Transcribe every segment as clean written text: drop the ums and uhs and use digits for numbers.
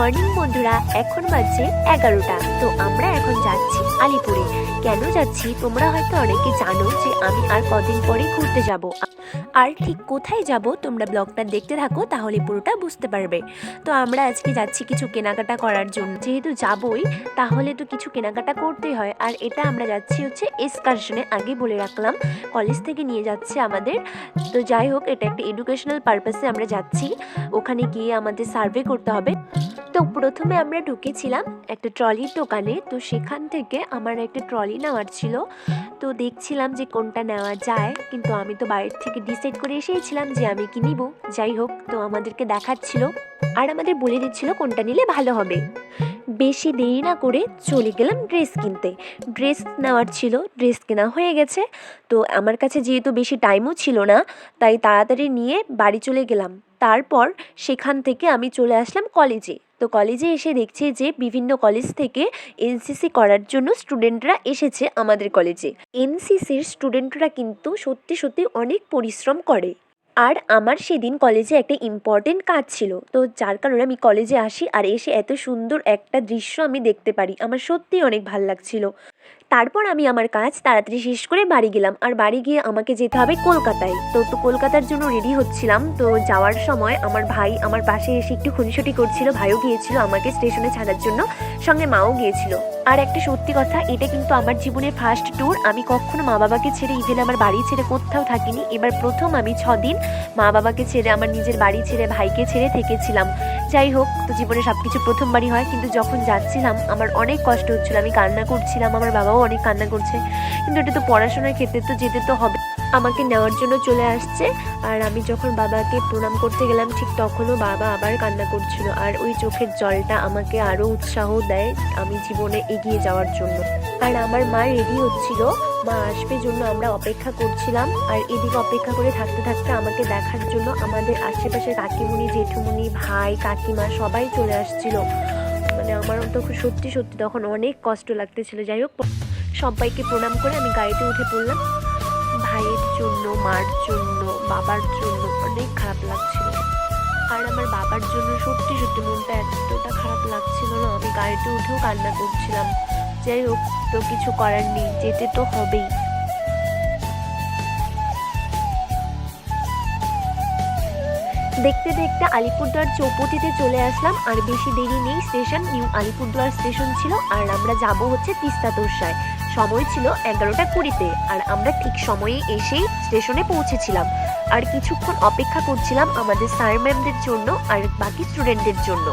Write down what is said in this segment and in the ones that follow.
Morning বন্ধুরা, এখন বাজছে 11টা। তো আমরা এখন যাচ্ছি আলিপুরে। কেন যাচ্ছি তোমরা হয়তো অনেকে জানো যে আমি আর কদিন পরে ঘুরতে যাব, আর ঠিক কোথায় যাব তোমরা ব্লগটা দেখতে থাকো, তাহলে পুরোটা বুঝতে পারবে। তো আমরা আজকে যাচ্ছি কিছু কেনাকাটা করার জন্য, যেহেতু যাবই তাহলে তো কিছু কেনাকাটা করতেই হয়। আর এটা আমরা যাচ্ছি হচ্ছে এক্সকারশনে, আগে বলে রাখলাম কলেজ থেকে নিয়ে যাচ্ছে আমাদের। তো যাই হোক, এটা একটা এডুকেশনাল পারপাসে আমরা যাচ্ছি। ওখানে গিয়ে আমাদের সার্ভে করতে হবে। তো প্রথমে আমরা ঢুকেছিলাম একটা ট্রলির দোকানে। তো সেখান থেকে আমার একটা ট্রলি নেওয়ার ছিল। তো দেখছিলাম যে কোনটা নেওয়া যায়, কিন্তু আমি তো বাইরে থেকে ডিসাইড করে এসেছিলাম যে আমি কি নিব। যাই হোক, তো আমাদেরকে দেখাচ্ছিল আর আমাদের বলে দিচ্ছিল কোনটা নিলে ভালো হবে। বেশি দেরি না করে চলে গেলাম ড্রেস কিনতে। ড্রেস নেওয়ার ছিল, ড্রেস কেনা হয়ে গেছে। তো আমার কাছে যেহেতু বেশি টাইমও ছিল না, তাই তাড়াতাড়ি নিয়ে বাড়ি চলে গেলাম। তারপর সেখান থেকে আমি চলে আসলাম কলেজে। তো কলেজে এসে দেখছি যে বিভিন্ন কলেজ থেকে এনসিসি করার জন্য স্টুডেন্টরা এসেছে আমাদের কলেজে। এনসিসির স্টুডেন্টরা কিন্তু সত্যি সত্যি অনেক পরিশ্রম করে। আর আমার সেদিন কলেজে একটা ইম্পর্টেন্ট কাজ ছিল, তো যার কারণে আমি কলেজে আসি আর এসে এত সুন্দর একটা দৃশ্য আমি দেখতে পারি। আমার সত্যিই অনেক ভালো লাগছিল। তারপর আমি আমার কাজ তাড়াতাড়ি শেষ করে বাড়ি গেলাম। আর বাড়ি গিয়ে আমাকে যেতে হবে কলকাতায়। তো কলকাতার জন্য রেডি হচ্ছিলাম। তো যাওয়ার সময় আমার ভাই আমার পাশে এসে একটু খুনসুটি করছিল। ভাইও গিয়েছিল আমাকে স্টেশনে ছাড়ার জন্য, সঙ্গে মাও গিয়েছিল। আর একটা সত্যি কথা, এটা কিন্তু আমার জীবনের ফার্স্ট ট্যুর। আমি কখনো মা বাবাকে ছেড়ে, ইভেন আমার বাড়ি ছেড়ে কোথাও থাকিনি। এবার প্রথম আমি 6 দিন মা বাবাকে ছেড়ে, আমার নিজের বাড়ি ছেড়ে, ভাইকে ছেড়ে থেকেছিলাম। যাই হোক, তো জীবনে সব কিছু প্রথমবারই হয়। কিন্তু যখন যাচ্ছিলাম আমার অনেক কষ্ট হচ্ছিল, আমি কান্না করছিলাম, আমার বাবাও অনেক কান্না করছে। কিন্তু এটা তো পড়াশোনার ক্ষেত্রে তো যেতে তো হবে। আমাকে নেওয়ার জন্য চলে আসছে। আর আমি যখন বাবাকে প্রণাম করতে গেলাম, ঠিক তখনও বাবা আবার কান্না করছিল। আর ওই চোখের জলটা আমাকে আরও উৎসাহ দেয় আমি জীবনে এগিয়ে যাওয়ার জন্য। আর আমার মা রেডি হচ্ছিল, মা আসবে জন্য আমরা অপেক্ষা করছিলাম। আর এদিকে অপেক্ষা করে থাকতে থাকতে আমাকে দেখার জন্য আমাদের আশেপাশে কাকিমুনি, জেঠুমুনি, ভাই, কাকিমা সবাই চলে আসছিল। মানে আমার তখন সত্যি সত্যি তখন অনেক কষ্ট লাগতেছিল। যাই হোক, সবাইকে প্রণাম করে আমি গাড়িতে উঠে পড়লাম। ভাইয়ের জন্য, মার জন্য, বাবার জন্য অনেক খারাপ লাগছিল। আর আমার বাবার জন্য সত্যি সত্যি মনটা এতটা খারাপ লাগছিল না, আমি গাড়িতে উঠেও কান্না করছিলাম। যাই হোক, তো কিছু করার নেই, যেতে তো হবেই। দেখতে দেখতে আলিপুরদুয়ার চৌপতিতে চলে আসলাম। আর বেশি দেরি নেই, স্টেশন নিউ আলিপুরদুয়ার স্টেশন ছিল। আর আমরা যাব হচ্ছে তিস্তা তোরসায়। সময় ছিল 11টা 20-তে। আর আমরা ঠিক সময়ে এসেই স্টেশনে পৌঁছেছিলাম। আর কিছুক্ষণ অপেক্ষা করছিলাম আমাদের স্যার ম্যামদের জন্য আর বাকি স্টুডেন্টদের জন্য।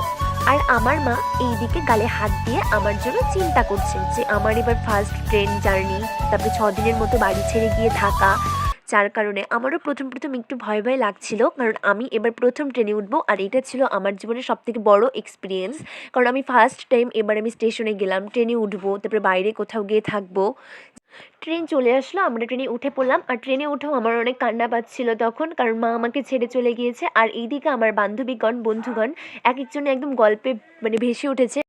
আর আমার মা এইদিকে গালে হাত দিয়ে আমার জন্য চিন্তা করছে যে আমার এবার ফার্স্ট ট্রেন জার্নি, তারপরে 6 দিনের মতো বাড়ি ছেড়ে গিয়ে থাকা। যার কারণে আমারও প্রথম একটু ভয় ভয় লাগছিল, কারণ আমি এবার প্রথম ট্রেনে উঠবো। আর এটা ছিল আমার জীবনের সবথেকে বড় এক্সপিরিয়েন্স, কারণ আমি ফার্স্ট টাইম এবার আমি স্টেশনে গেলাম, ট্রেনে উঠবো, তারপরে বাইরে কোথাও গিয়ে থাকবো। ট্রেন চলে আসলো, আমরা ট্রেনে উঠে পড়লাম। আর ট্রেনে উঠেও আমার অনেক কান্না পাচ্ছিল তখন, কারণ মা আমাকে ছেড়ে চলে গিয়েছে। আর এইদিকে আমার বান্ধবীগণ, বন্ধুগণ এক একজনে একদম গল্পে ভেসে উঠেছে।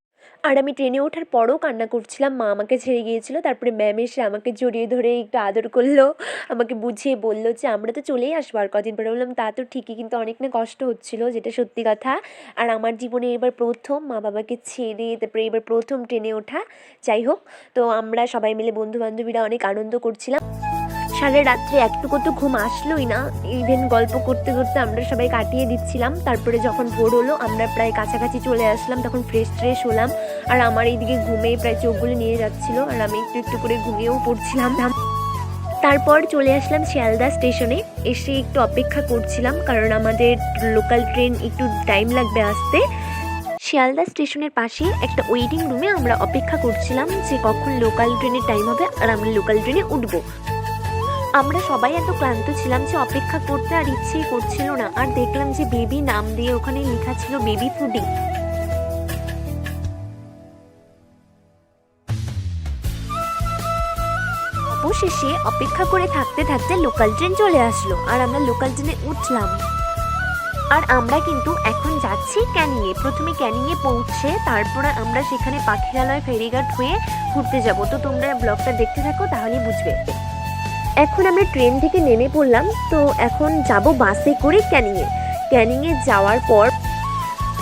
আর আমি ট্রেনে ওঠার পরও কান্না করছিলাম, মা আমাকে ছেড়ে গিয়েছিল। তারপরে ম্যাম এসে আমাকে জড়িয়ে ধরে একটু আদর করলো, আমাকে বুঝিয়ে বললো যে আমরা তো চলেই আসবো আর কদিন পরে। বললাম তা তো ঠিকই, কিন্তু অনেক না কষ্ট হচ্ছিল, যেটা সত্যি কথা। আর আমার জীবনে এবার প্রথম মা বাবাকে ছেড়ে তারপরে এবার প্রথম ট্রেনে ওঠা। যাই হোক, তো আমরা সবাই মিলে বন্ধু বান্ধবীরা অনেক আনন্দ করছিলাম। সারা রাত্রে একটুকু তো ঘুম আসলোই না, ইভেন গল্প করতে করতে আমরা সবাই কাটিয়ে দিচ্ছিলাম। তারপরে যখন ভোর হলো, আমরা প্রায় কাছাকাছি চলে আসলাম, তখন ফ্রেশ হলাম। আর আমার এইদিকে ঘুমে প্রায় চোখগুলো নিয়ে যাচ্ছিল, আর আমি একটু একটু করে ঘুমিয়েও পড়ছিলাম। তারপর চলে আসলাম শিয়ালদা স্টেশনে। এসে একটু অপেক্ষা করছিলাম, কারণ আমাদের লোকাল ট্রেন একটু টাইম লাগবে আসতে। শিয়ালদা স্টেশনের পাশে একটা ওয়েটিং রুমে আমরা অপেক্ষা করছিলাম যে কখন লোকাল ট্রেনের টাইম হবে আর আমরা লোকাল ট্রেনে উঠবো। আমরা সবাই এত ক্লান্ত ছিলাম যে অপেক্ষা করতে আর ইচ্ছেই করছিল না। আর দেখলাম যে বেবি নাম দিয়ে ওখানে লেখা ছিল বেবি ফুডি। অবশেষে অপেক্ষা করে থাকতে থাকতে লোকাল ট্রেন চলে আসলো, আর আমরা লোকাল ট্রেনে উঠলাম। আর আমরা কিন্তু এখন যাচ্ছি ক্যানিংয়ে। প্রথমে ক্যানিংয়ে পৌঁছে তারপরে আমরা সেখানে পাখিরালয় ফেরিঘাট হয়ে ঘুরতে যাব। তো তোমরা ব্লগটা দেখতে থাকো, তাহলেই বুঝবে। এখন আমরা ট্রেন থেকে নেমে পড়লাম। তো এখন যাব বাসে করে ক্যানিংয়ে যাওয়ার পর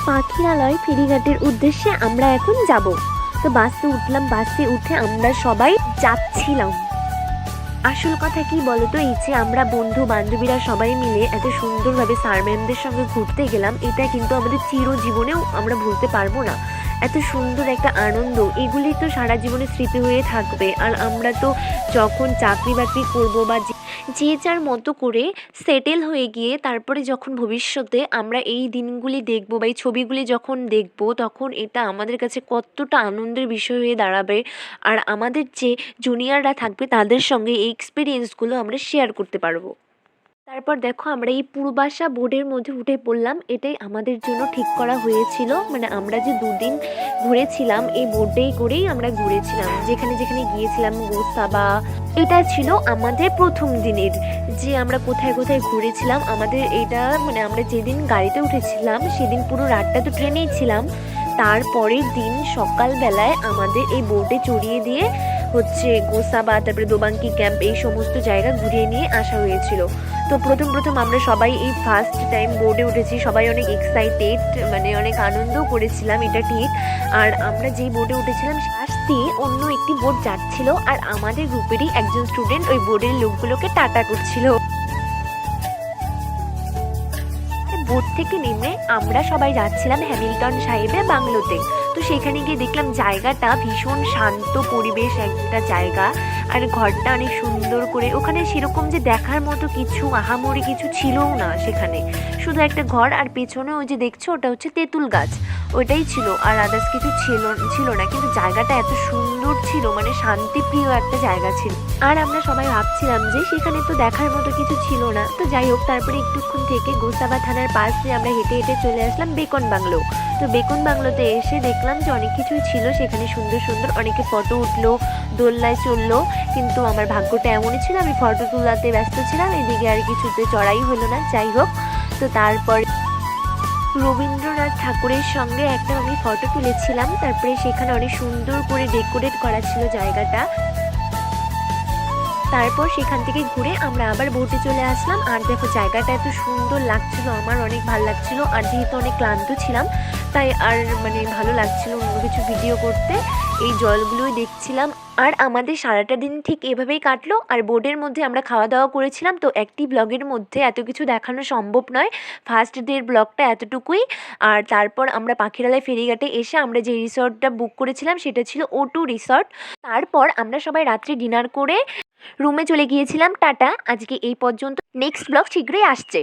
পাখিরালয় ফেরিঘাটের উদ্দেশ্যে আমরা এখন যাব। তো বাসে উঠলাম, বাসে উঠে আমরা সবাই যাচ্ছিলাম। আসল কথা কি বলতো, এই যে আমরা বন্ধু বান্ধবীরা সবাই মিলে এত সুন্দরভাবে স্যার ম্যামদের সঙ্গে ঘুরতে গেলাম, এটা কিন্তু আমাদের চিরজীবনেও আমরা ভুলতে পারবো না। এত সুন্দর একটা আনন্দ, এগুলি তো সারা জীবনে স্মৃতি হয়ে থাকবে। আর আমরা তো যখন চাকরি বাকরি করবো বা যে যার মতো করে সেটেল হয়ে গিয়ে তারপরে যখন ভবিষ্যতে আমরা এই দিনগুলি দেখবো বা এই ছবিগুলি যখন দেখবো, তখন এটা আমাদের কাছে কতটা আনন্দের বিষয় হয়ে দাঁড়াবে। আর আমাদের যে জুনিয়ররা থাকবে তাদের সঙ্গে এই এক্সপিরিয়েন্সগুলো আমরা শেয়ার করতে পারবো। তারপর দেখো আমরা এই পূর্বাশা বোর্ডের মধ্যে উঠে পড়লাম। এটাই আমাদের জন্য ঠিক করা হয়েছিল, মানে আমরা যে দুদিন ঘুরেছিলাম এই বোর্ডেই করেই আমরা ঘুরেছিলাম, যেখানে যেখানে গিয়েছিলাম গোসাবা। এটা ছিল আমাদের প্রথম দিনের যে আমরা কোথায় কোথায় ঘুরেছিলাম। আমাদের এটা মানে আমরা যেদিন গাড়িতে উঠেছিলাম সেদিন পুরো রাতটা তো ট্রেনেই ছিলাম। তারপরের দিন সকালবেলায় আমাদের এই বোর্ডে চড়িয়ে দিয়ে হচ্ছে গোসাবা, তারপরে দোবাঙ্কি ক্যাম্প, এই সমস্ত জায়গা ঘুরিয়ে নিয়ে আসা হয়েছিল। তো প্রথম প্রথম আমরা সবাই এই ফার্স্ট টাইম বোর্ডে উঠেছি, সবাই অনেক এক্সাইটেড, মানে অনেক আনন্দ করেছিলাম, এটা ঠিক। আর আমরা যেই বোর্ডে উঠেছিলাম পাশ দিয়ে অন্য একটি বোর্ড যাচ্ছিল, আর আমাদের গ্রুপেরই একজন স্টুডেন্ট ওই বোর্ডের লোকগুলোকে টাটা করছিল। বোট থেকে নেমে আমরা সবাই যাচ্ছিলাম হ্যামিল্টন সাহেবের বাংলোতে। তো সেখানে গিয়ে দেখলাম জায়গাটা ভীষণ শান্ত পরিবেশ একটা জায়গা, আর ঘরটা অনেক সুন্দর করে। ওখানে সেরকম যে দেখার মতো কিছু আহামরি কিছু ছিলও না সেখানে, শুধু একটা ঘর আর পেছনে ওই যে দেখছো ওটা হচ্ছে তেঁতুল গাছ, ওইটাই ছিল, আর আদার্স কিছু ছিল না। কিন্তু জায়গাটা এত সুন্দর ছিল, মানে শান্তিপ্রিয় একটা জায়গা ছিল। আর আমরা সবাই ভাবছিলাম যে সেখানে তো দেখার মতো কিছু ছিল না। তো যাই হোক, তারপরে একটুক্ষণ থেকে গোসাবা থানার পাশ দিয়ে আমরা হেঁটে হেঁটে চলে আসলাম বেকন বাংলো। তো বেকন বাংলোতে এসে দেখলাম যে অনেক কিছুই ছিল সেখানে, সুন্দর সুন্দর অনেকে ফটো উঠলো, দোলনায় চললো। কিন্তু আমার ভাগ্যটা এমনই ছিল আমি ফটো তোলাতে ব্যস্ত ছিলাম, এদিকে আর কিছুতে চড়াই হলো না। যাই হোক, তো তারপর রবীন্দ্রনাথ ঠাকুরের সঙ্গে একটা আমি ফটো তুলেছিলাম। তারপরে সেখানে অনেক সুন্দর করে ডেকোরেট করা ছিল জায়গাটা। তারপর সেখান থেকে ঘুরে আমরা আবার বোটে চলে আসলাম। আর দেখো জায়গাটা এত সুন্দর লাগছিল, আমার অনেক ভালো লাগছিল। আর যেহেতু অনেক ক্লান্ত ছিলাম তাই আর মানে ভালো লাগছিল অন্য কিছু ভিডিও করতে, এই জলগুলোই দেখছিলাম। আর আমাদের সারাটা দিন ঠিক এভাবেই কাটলো। আর বোর্ডের মধ্যে আমরা খাওয়া দাওয়া করেছিলাম। তো একটি ব্লগের মধ্যে এত কিছু দেখানো সম্ভব নয়, ফার্স্ট ডের ব্লগটা এতটুকুই। আর তারপর আমরা পাখিরালয় ফেরিঘাটে এসে আমরা যে রিসর্টটা বুক করেছিলাম সেটা ছিল O2 রিসর্ট। তারপর আমরা সবাই রাত্রে ডিনার করে রুমে চলে গিয়েছিলাম। টাটা, আজকে এই পর্যন্ত, নেক্সট ব্লগ শীঘ্রই আসছে।